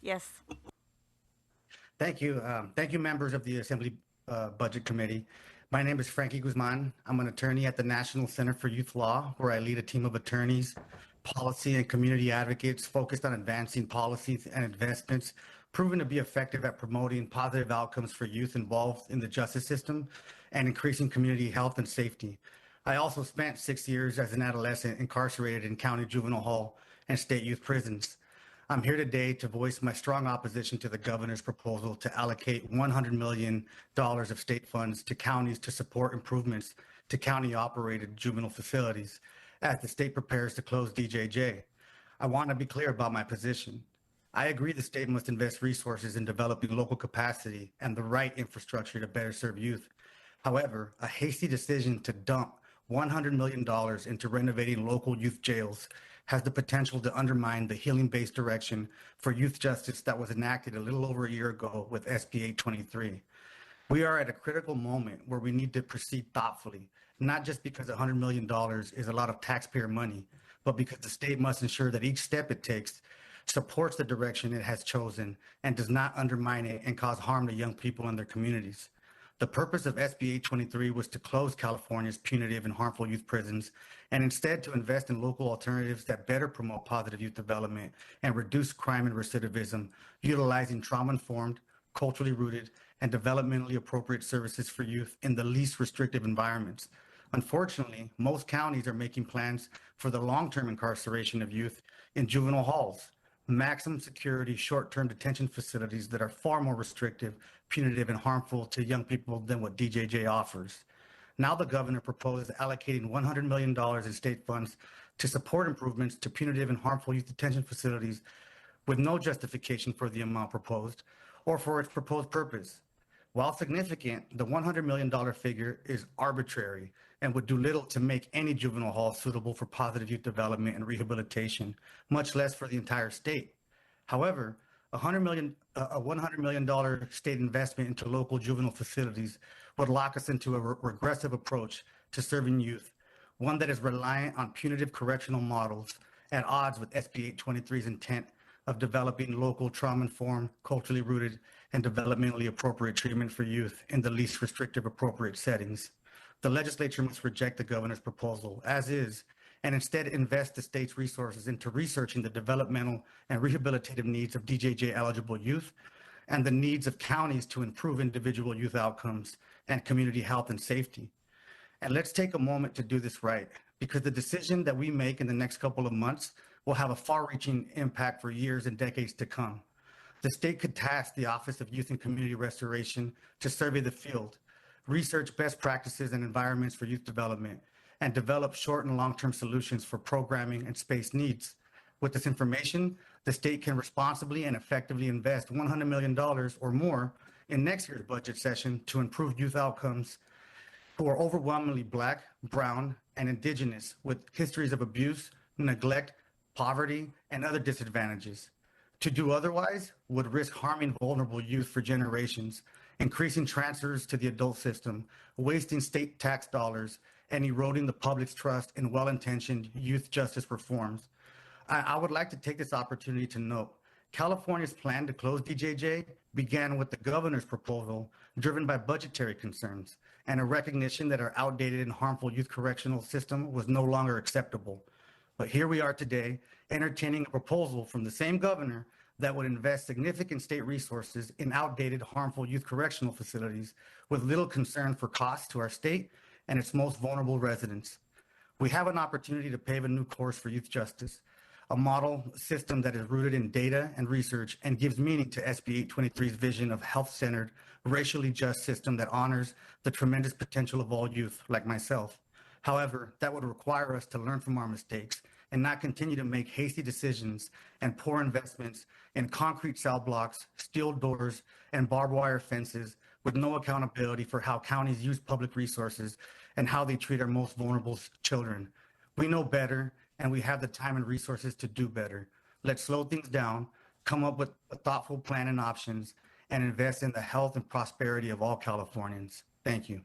Yes. Thank you. Thank you, members of the Assembly Budget Committee. My name is Frankie Guzman. I'm an attorney at the National Center for Youth Law, where I lead a team of attorneys, policy and community advocates focused on advancing policies and investments proven to be effective at promoting positive outcomes for youth involved in the justice system and increasing community health and safety. I also spent 6 years as an adolescent incarcerated in county juvenile hall and state youth prisons. I'm here today to voice my strong opposition to the governor's proposal to allocate $100 million of state funds to counties to support improvements to county-operated juvenile facilities as the state prepares to close DJJ. I want to be clear about my position. I agree the state must invest resources in developing local capacity and the right infrastructure to better serve youth. However, a hasty decision to dump $100 million into renovating local youth jails has the potential to undermine the healing-based direction for youth justice that was enacted a little over a year ago with SB 823. We are at a critical moment where we need to proceed thoughtfully, not just because $100 million is a lot of taxpayer money, but because the state must ensure that each step it takes supports the direction it has chosen and does not undermine it and cause harm to young people and their communities. The purpose of SB 823 was to close California's punitive and harmful youth prisons and instead to invest in local alternatives that better promote positive youth development and reduce crime and recidivism, utilizing trauma-informed, culturally rooted, and developmentally appropriate services for youth in the least restrictive environments. Unfortunately, most counties are making plans for the long-term incarceration of youth in juvenile halls, maximum security short-term detention facilities that are far more restrictive, punitive, and harmful to young people than what DJJ offers. Now the governor proposes allocating $100 million in state funds to support improvements to punitive and harmful youth detention facilities with no justification for the amount proposed or for its proposed purpose. While significant, the $100 million figure is arbitrary and would do little to make any juvenile hall suitable for positive youth development and rehabilitation, much less for the entire state. However, a $100 million state investment into local juvenile facilities would lock us into a regressive approach to serving youth, one that is reliant on punitive correctional models at odds with SB 823's intent of developing local trauma-informed, culturally rooted, and developmentally appropriate treatment for youth in the least restrictive appropriate settings. The legislature must reject the governor's proposal as is, and instead invest the state's resources into researching the developmental and rehabilitative needs of DJJ eligible youth and the needs of counties to improve individual youth outcomes and community health and safety. And let's take a moment to do this right, because the decision that we make in the next couple of months will have a far-reaching impact for years and decades to come. The state could task the Office of Youth and Community Restoration to survey the field, research best practices and environments for youth development, and develop short and long-term solutions for programming and space needs. With this information, the state can responsibly and effectively invest $100 million or more in next year's budget session to improve youth outcomes who are overwhelmingly Black, Brown, and Indigenous with histories of abuse, neglect, poverty, and other disadvantages. To do otherwise would risk harming vulnerable youth for generations, increasing transfers to the adult system, wasting state tax dollars, and eroding the public's trust in well-intentioned youth justice reforms. I would like to take this opportunity to note, California's plan to close DJJ began with the governor's proposal driven by budgetary concerns and a recognition that our outdated and harmful youth correctional system was no longer acceptable. But here we are today, entertaining a proposal from the same governor that would invest significant state resources in outdated, harmful youth correctional facilities with little concern for costs to our state and its most vulnerable residents. We have an opportunity to pave a new course for youth justice, a model system that is rooted in data and research and gives meaning to SB 823's vision of health-centered, racially just system that honors the tremendous potential of all youth like myself. However, that would require us to learn from our mistakes and not continue to make hasty decisions and poor investments in concrete cell blocks, steel doors, and barbed wire fences with no accountability for how counties use public resources and how they treat our most vulnerable children. We know better, and we have the time and resources to do better. Let's slow things down, come up with a thoughtful plan and options, and invest in the health and prosperity of all Californians. Thank you.